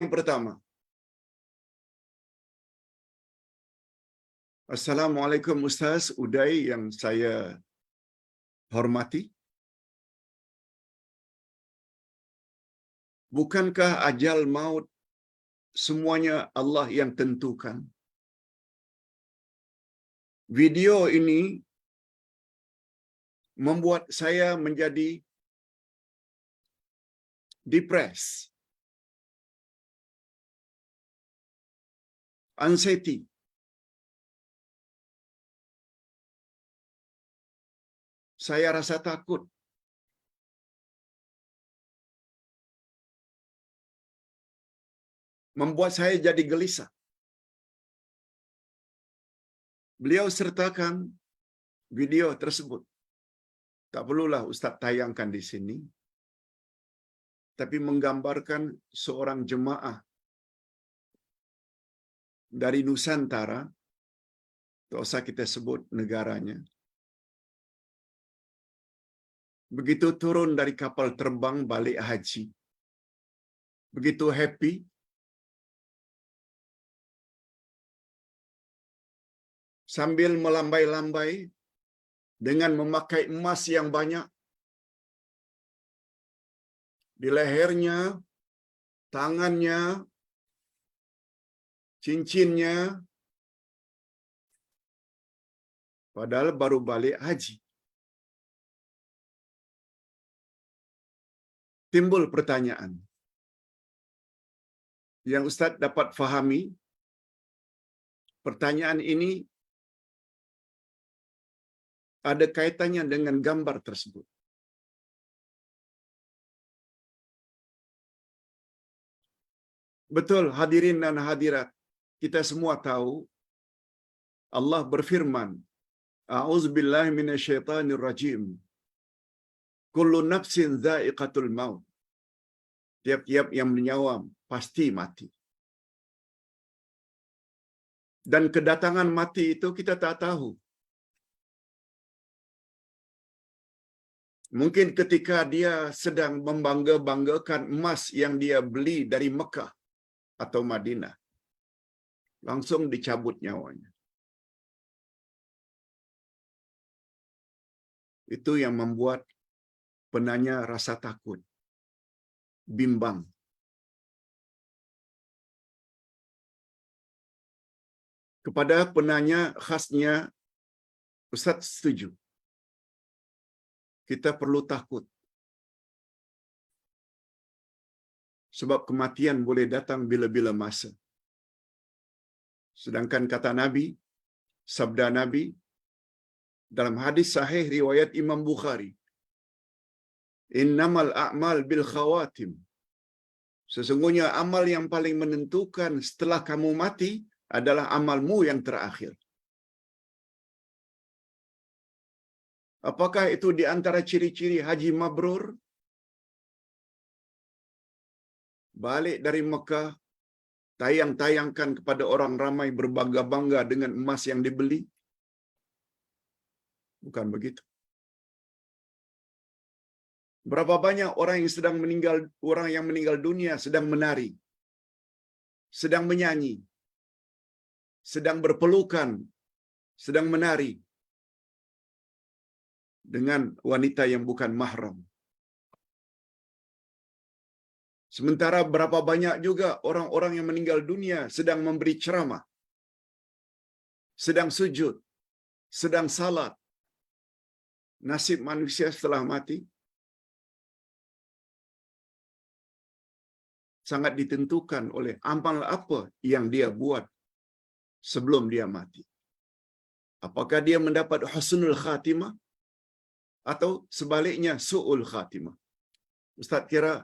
yang pertama. Assalamualaikum Ustaz Uday yang saya hormati. Bukankah ajal maut semuanya Allah yang tentukan? Video ini membuat saya menjadi depres, anxiety. Saya rasa takut. Membuat saya jadi gelisah. Beliau sertakan video tersebut. Tak perlulah Ustaz tayangkan di sini. Tapi menggambarkan seorang jemaah dari Nusantara, tak usah kita sebut negaranya. Begitu turun dari kapal terbang balik haji, begitu happy, sambil melambai-lambai dengan memakai emas yang banyak di lehernya, tangannya, cincinnya, padahal baru balik haji. Timbul pertanyaan yang Ustaz dapat fahami. Pertanyaan ini ada kaitannya dengan gambar tersebut. Betul hadirin dan hadirat, kita semua tahu Allah berfirman, A'udzubillahi minasyaitonirrajim. Kullu nafsin dha'iqatul maut. Tiap-tiap yang bernyawa pasti mati. Dan kedatangan mati itu kita tak tahu. Mungkin ketika dia sedang membangga-banggakan emas yang dia beli dari Mekah atau Madinah, langsung dicabut nyawanya. Itu yang membuat penanya rasa takut, bimbang. Kepada penanya khasnya, Ustaz setuju. Kita perlu takut. Sebab kematian boleh datang bila-bila masa. Sedangkan kata Nabi, sabda Nabi, dalam hadis sahih riwayat Imam Bukhari, Innamal a'mal bil khawatim. Sesungguhnya amal yang paling menentukan setelah kamu mati adalah amalmu yang terakhir. Apakah itu di antara ciri-ciri haji mabrur? Balik dari Mekah, tayang-tayangkan kepada orang ramai berbangga-bangga dengan emas yang dibeli? Bukan begitu. Berapa banyak orang yang meninggal dunia sedang menari, sedang menyanyi, sedang berpelukan, sedang menari dengan wanita yang bukan mahram. Sementara berapa banyak juga orang-orang yang meninggal dunia sedang memberi ceramah, sedang sujud, sedang salat. Nasib manusia setelah mati sangat ditentukan oleh amal apa yang dia buat sebelum dia mati. Apakah dia mendapat husnul khatimah atau sebaliknya su'ul khatimah? Ustaz kira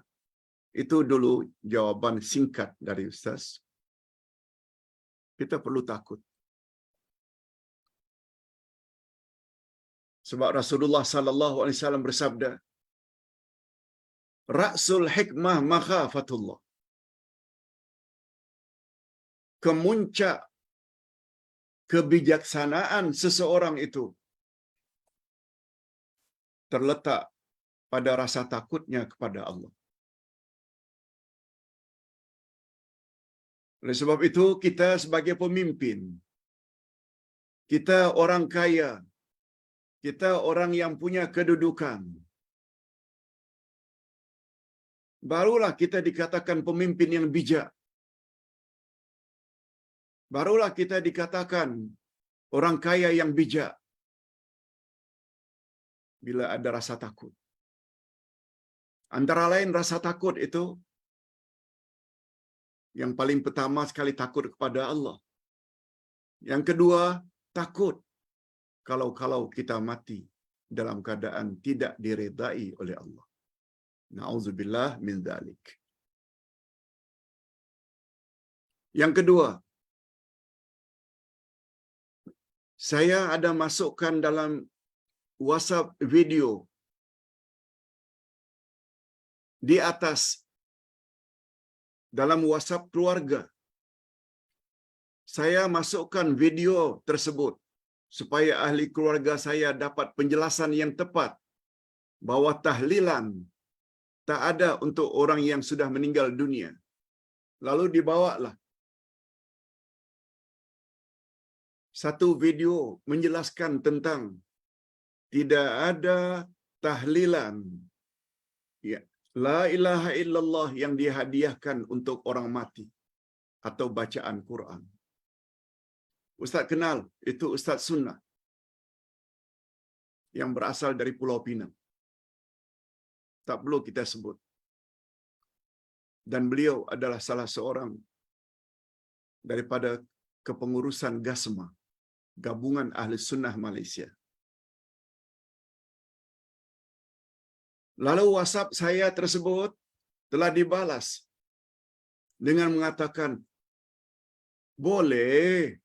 itu dulu jawaban singkat dari Ustaz. Kita perlu takut. Sebab Rasulullah sallallahu alaihi wasallam bersabda, Ra'sul hikmah makhafatullah. Kemuncak kebijaksanaan seseorang itu terletak pada rasa takutnya kepada Allah. Oleh sebab itu, kita sebagai pemimpin, kita orang kaya, kita orang yang punya kedudukan, barulah kita dikatakan pemimpin yang bijak. Barulah kita dikatakan orang kaya yang bijak bila ada rasa takut. Antara lain rasa takut itu yang paling pertama sekali takut kepada Allah. Yang kedua, takut kalau kita mati dalam keadaan tidak diredai oleh Allah. Na'udzubillah min dzalik. Yang kedua, saya ada masukkan dalam WhatsApp video di atas dalam WhatsApp keluarga. Saya masukkan video tersebut supaya ahli keluarga saya dapat penjelasan yang tepat bahwa tahlilan tak ada untuk orang yang sudah meninggal dunia. Lalu dibawalah satu video menjelaskan tentang tidak ada tahlilan, ya, la ilaha illallah yang dihadiahkan untuk orang mati atau bacaan Quran. Ustaz kenal, itu Ustaz Sunnah yang berasal dari Pulau Pinang. Tak perlu kita sebut. Dan beliau adalah salah seorang daripada kepengurusan GASMA, Gabungan Ahli Sunnah Malaysia. Lalu WhatsApp saya tersebut telah dibalas dengan mengatakan, boleh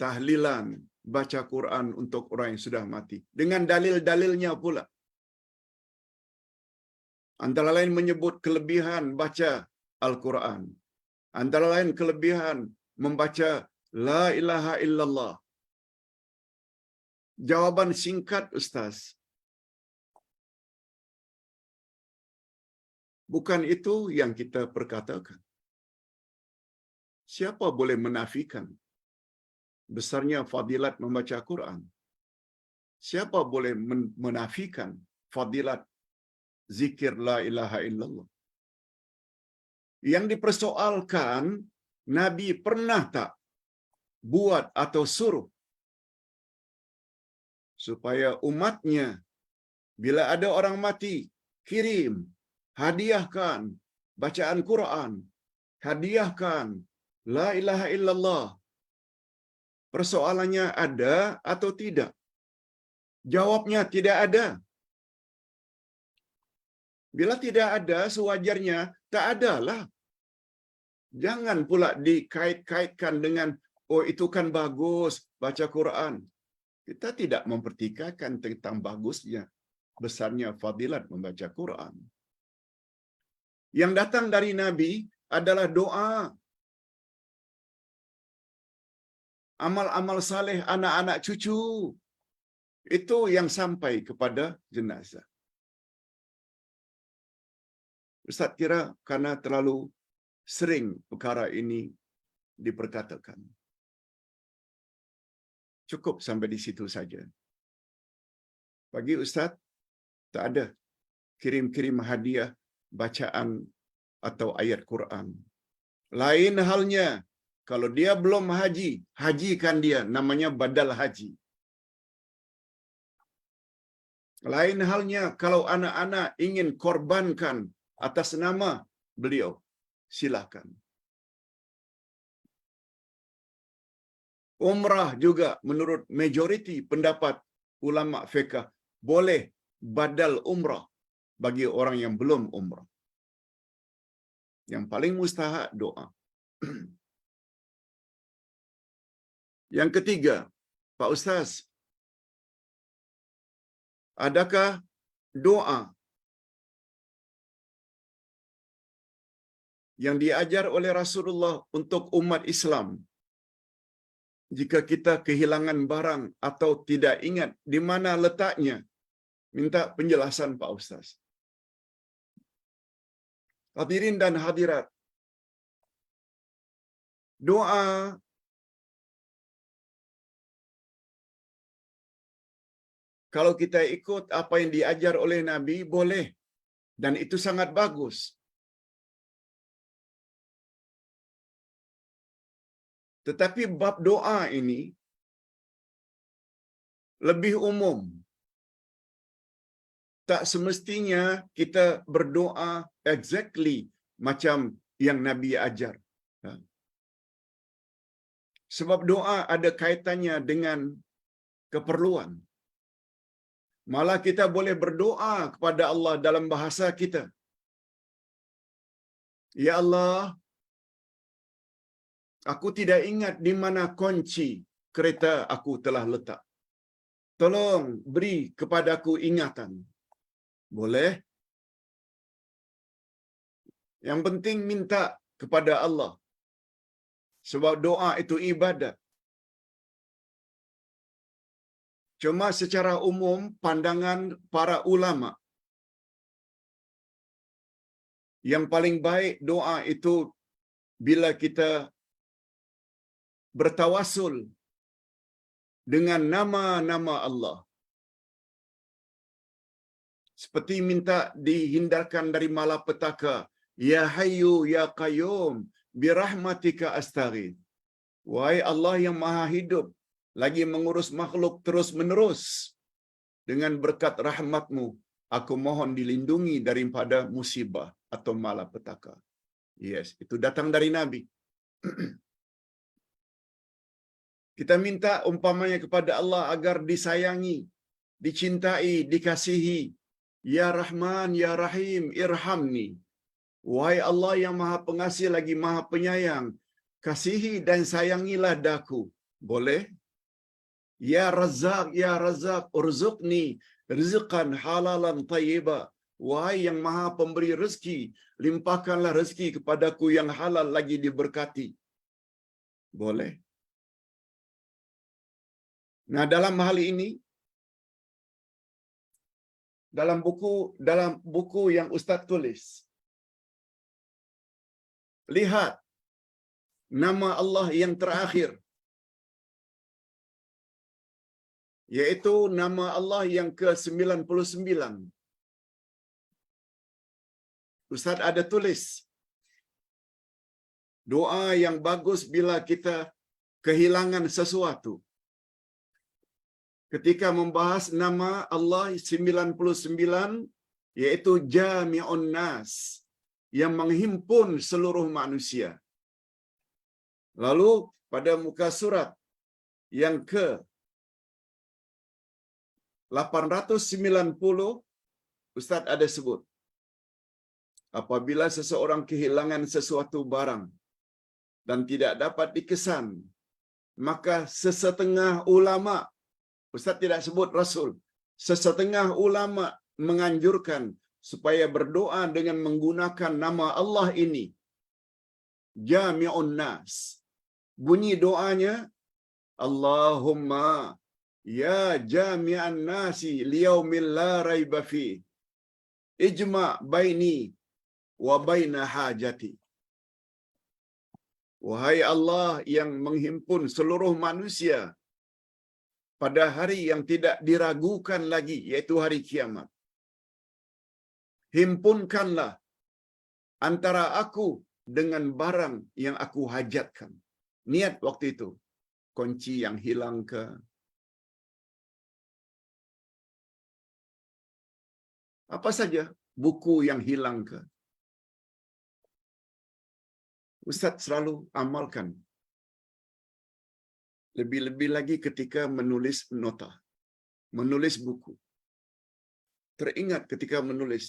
tahlilan baca Quran untuk orang yang sudah mati. Dengan dalil-dalilnya pula. Antara lain menyebut kelebihan baca Al-Quran. Antara lain kelebihan membaca La ilaha illallah. Jawaban singkat, Ustaz. Bukan itu yang kita perkatakan. Siapa boleh menafikan besarnya fadilat membaca Quran? Siapa boleh menafikan fadilat zikir la ilaha illallah? Yang dipersoalkan, Nabi pernah tak buat atau suruh supaya umatnya bila ada orang mati, kirim, hadiahkan bacaan Quran, hadiahkan la ilaha illallah. Persoalannya ada atau tidak? Jawabnya tidak ada. Bila tidak ada, sewajarnya tak adalah. Jangan pula dikait-kaitkan dengan, oh itu kan bagus baca Quran. Kita tidak mempertikaikan tentang bagusnya, besarnya fadilat membaca Quran. Yang datang dari Nabi adalah doa. Amal-amal saleh anak-anak cucu. Itu yang sampai kepada jenazah. Ustaz kira karena terlalu sering perkara ini diperkatakan. Cukup sampai di situ saja. Bagi Ustaz, tak ada kirim-kirim hadiah bacaan atau ayat Quran. Lain halnya, kalau dia belum haji, hajikan dia, namanya badal haji. Lain halnya, kalau anak-anak ingin korbankan atas nama beliau, silakan. Umrah juga menurut majoriti pendapat ulama fiqh boleh badal umrah bagi orang yang belum umrah. Yang paling mustahak doa. Yang ketiga, Pak Ustaz, adakah doa yang diajar oleh Rasulullah untuk umat Islam jika kita kehilangan barang atau tidak ingat di mana letaknya? Minta penjelasan Pak Ustaz. Hadirin dan hadirat, Doa kalau kita ikut apa yang diajar oleh Nabi boleh, dan itu sangat bagus. Tetapi bab doa ini lebih umum. Tak semestinya kita berdoa exactly macam yang Nabi ajar. Sebab doa ada kaitannya dengan keperluan. Malah kita boleh berdoa kepada Allah dalam bahasa kita. Ya Allah, aku tidak ingat di mana kunci kereta aku telah letak. Tolong beri kepadaku ingatan. Boleh. Yang penting minta kepada Allah. Sebab doa itu ibadat. Cuma secara umum pandangan para ulama, yang paling baik doa itu bila kita bertawasul dengan nama-nama Allah. Seperti minta dihindarkan dari malapetaka. Ya Hayyu Ya Qayyum birahmatika astaghith. Wahai Allah yang Maha Hidup, lagi mengurus makhluk terus-menerus, dengan berkat rahmat-Mu, aku mohon dilindungi daripada musibah atau malapetaka. Yes, itu datang dari Nabi. Kita minta umpamanya kepada Allah agar disayangi, dicintai, dikasihi. Ya Rahman, Ya Rahim, irhamni. Wahai Allah yang Maha Pengasih lagi Maha Penyayang, kasihi dan sayangilah daku. Boleh? Ya Razzaq, urzuqni rizqan halalan tayyiba. Wahai yang Maha Pemberi rezeki, limpahkanlah rezeki kepadaku yang halal lagi diberkati. Boleh? Nah, dalam hal ini, dalam buku yang Ustaz tulis, lihat nama Allah yang terakhir, yaitu nama Allah yang ke-99. Ustaz ada tulis, doa yang bagus bila kita kehilangan sesuatu. Ketika membahas nama Allah 99, yaitu Jami'un Nas, yang menghimpun seluruh manusia. Lalu pada muka surat yang ke-890, Ustaz ada sebut, apabila seseorang kehilangan sesuatu barang dan tidak dapat dikesan, maka sesetengah ulama, Ustaz tidak sebut Rasul, sesetengah ulama menganjurkan supaya berdoa dengan menggunakan nama Allah ini, Jami'un Nas. Bunyi doanya, Allahumma ya jami'an nasi liyaumil la raiba fi, ijma' baini wa baina hajati. Wahai Allah yang menghimpun seluruh manusia pada hari yang tidak diragukan lagi, yaitu hari kiamat, himpunkanlah antara aku dengan barang yang aku hajatkan. Niat waktu itu, kunci yang hilang ke, apa saja, buku yang hilang ke. Ustaz selalu amalkan. Lebih-lebih lagi ketika menulis nota, menulis buku. Teringat ketika menulis,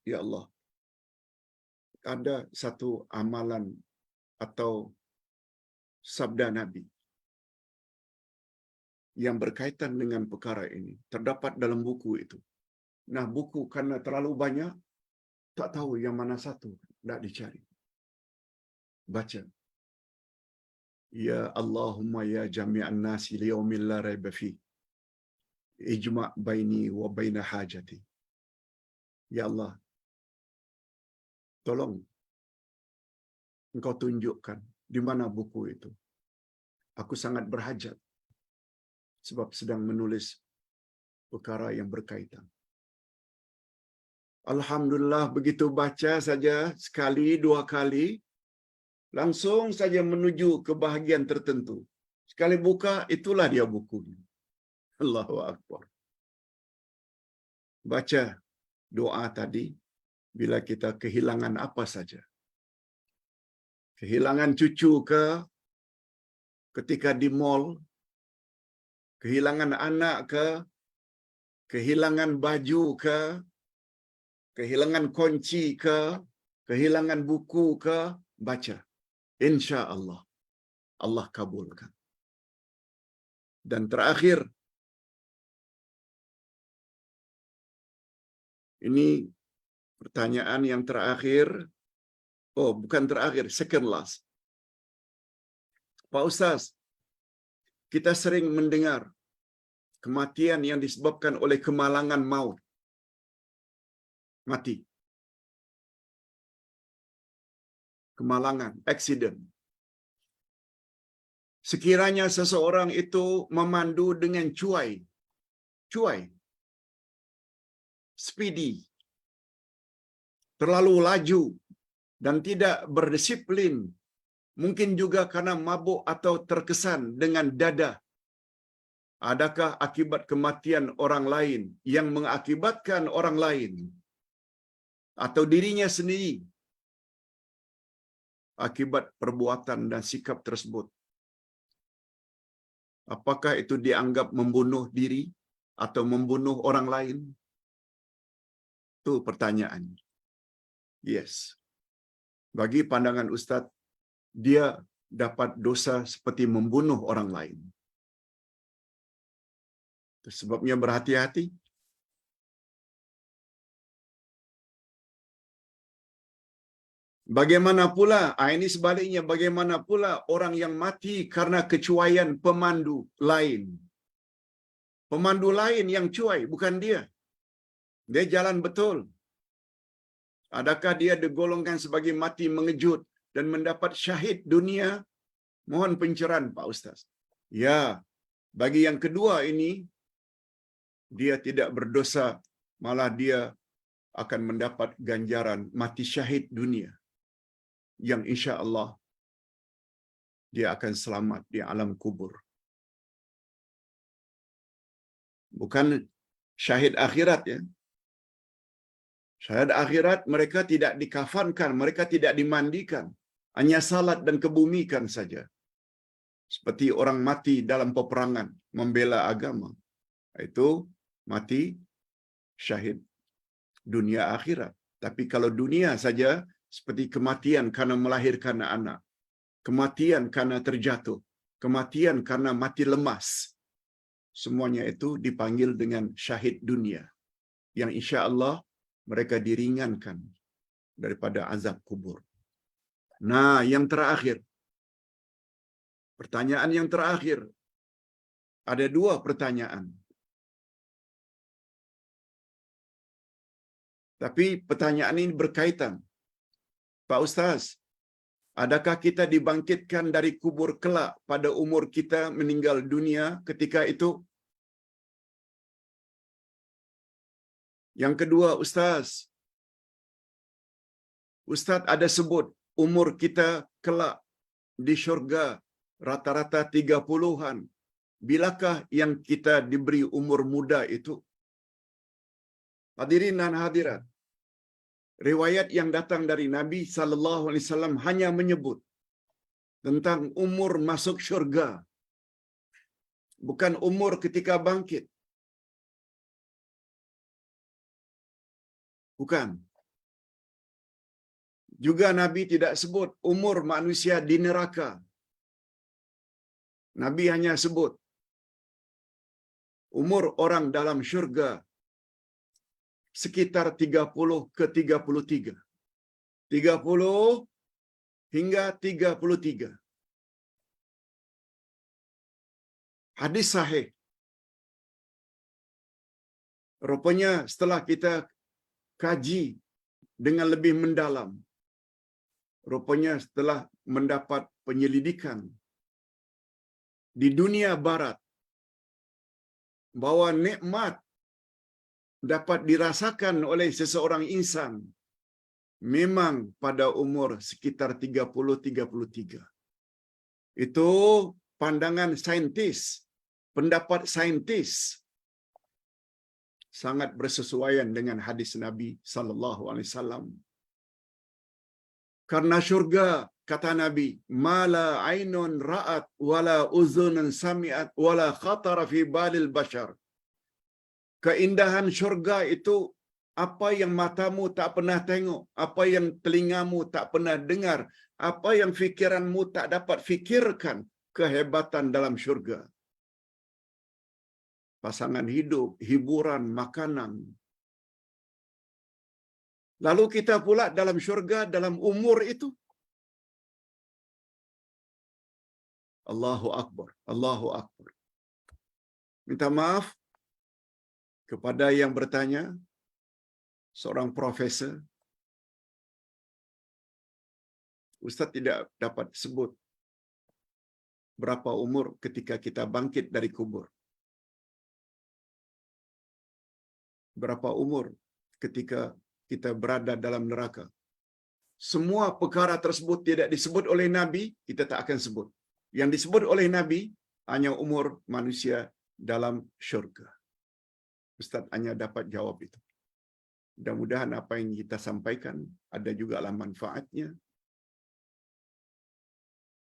ya Allah, ada satu amalan atau sabda Nabi yang berkaitan dengan perkara ini, terdapat dalam buku itu. Nah, buku karena terlalu banyak, tak tahu yang mana satu, tak dicari. Baca. Ya Allahumma ya jami'an nasi liyaumil la raiba fi, ijma' baini wa baina hajati. Ya Allah, tolong Engkau tunjukkan di mana buku itu. Aku sangat berhajat sebab sedang menulis perkara yang berkaitan. Alhamdulillah, begitu baca saja sekali, dua kali, langsung saja menuju ke bahagian tertentu. Sekali buka, itulah dia bukunya. Allahu Akbar. Baca doa tadi, bila kita kehilangan apa saja. Kehilangan cucu ke, ketika di mall, kehilangan anak ke, kehilangan baju ke, kehilangan kunci ke, kehilangan buku ke, baca. Insya Allah, Allah kabulkan. Dan terakhir, ini pertanyaan yang terakhir, oh bukan terakhir, second last. Pak Ustaz, kita sering mendengar kematian yang disebabkan oleh kemalangan maut. Mati. Kemalangan, accident. Sekiranya seseorang itu memandu dengan cuai, speedy, terlalu laju, dan tidak berdisiplin, mungkin juga karena mabuk atau terkesan dengan dadah. Adakah akibat kematian orang lain yang mengakibatkan orang lain atau dirinya sendiri akibat perbuatan dan sikap tersebut? Apakah itu dianggap membunuh diri atau membunuh orang lain? Itu pertanyaan. Yes. Bagi pandangan Ustaz, dia dapat dosa seperti membunuh orang lain. Itu sebabnya berhati-hati. Bagaimana pula, ini sebaliknya, bagaimana pula orang yang mati karena kecuaian pemandu lain. Pemandu lain yang cuai, bukan dia. Dia jalan betul. Adakah dia digolongkan sebagai mati mengejut dan mendapat syahid dunia? Mohon pencerahan Pak Ustaz. Ya, bagi yang kedua ini, dia tidak berdosa, malah dia akan mendapat ganjaran mati syahid dunia, yang insya Allah dia akan selamat di alam kubur. Bukan syahid akhirat ya. Syahid akhirat mereka tidak dikafankan, mereka tidak dimandikan, hanya salat dan kebumikan saja. Seperti orang mati dalam peperangan membela agama. Itu mati syahid dunia akhirat. Tapi kalau dunia saja, seperti kematian karena melahirkan anak, kematian karena terjatuh, kematian karena mati lemas, semuanya itu dipanggil dengan syahid dunia, yang insya Allah mereka diringankan daripada azab kubur. Nah, yang terakhir, pertanyaan yang terakhir, ada dua pertanyaan. Tapi pertanyaan ini berkaitan. Pak Ustaz, adakah kita dibangkitkan dari kubur kelak pada umur kita meninggal dunia ketika itu? Yang kedua, Ustaz ada sebut umur kita kelak di syurga rata-rata 30-an. Bilakah yang kita diberi umur muda itu? Hadirin dan hadirat, riwayat yang datang dari Nabi SAW hanya menyebut tentang umur masuk syurga, bukan umur ketika bangkit. Bukan. Juga Nabi tidak sebut umur manusia di neraka. Nabi hanya sebut umur orang dalam syurga sekitar 30 ke 33. 30 hingga 33. Hadis sahih. Rupanya setelah kita kaji dengan lebih mendalam, rupanya setelah mendapat penyelidikan di dunia barat bahwa nikmat dapat dirasakan oleh seseorang insan memang pada umur sekitar 30-33. Itu pandangan saintis, pendapat saintis, sangat bersesuaian dengan hadis Nabi sallallahu alaihi wasallam. Karena syurga, kata Nabi, mala ainun ra'at wala uzunun sami'at wala khatara fi balil bashar. Keindahan syurga itu apa yang matamu tak pernah tengok, apa yang telingamu tak pernah dengar, apa yang fikiranmu tak dapat fikirkan, kehebatan dalam syurga. Pasangan hidup, hiburan, makanan. Lalu kita pula dalam syurga, dalam umur itu. Allahu Akbar, Allahu Akbar. Minta maaf kepada yang bertanya, seorang profesor, Ustaz tidak dapat sebut berapa umur ketika kita bangkit dari kubur. Berapa umur ketika kita berada dalam neraka. Semua perkara tersebut tidak disebut oleh Nabi, kita tak akan sebut. Yang disebut oleh Nabi hanya umur manusia dalam syurga. Ustaz hanya dapat jawab itu. Mudah-mudahan apa yang kita sampaikan ada jugalah manfaatnya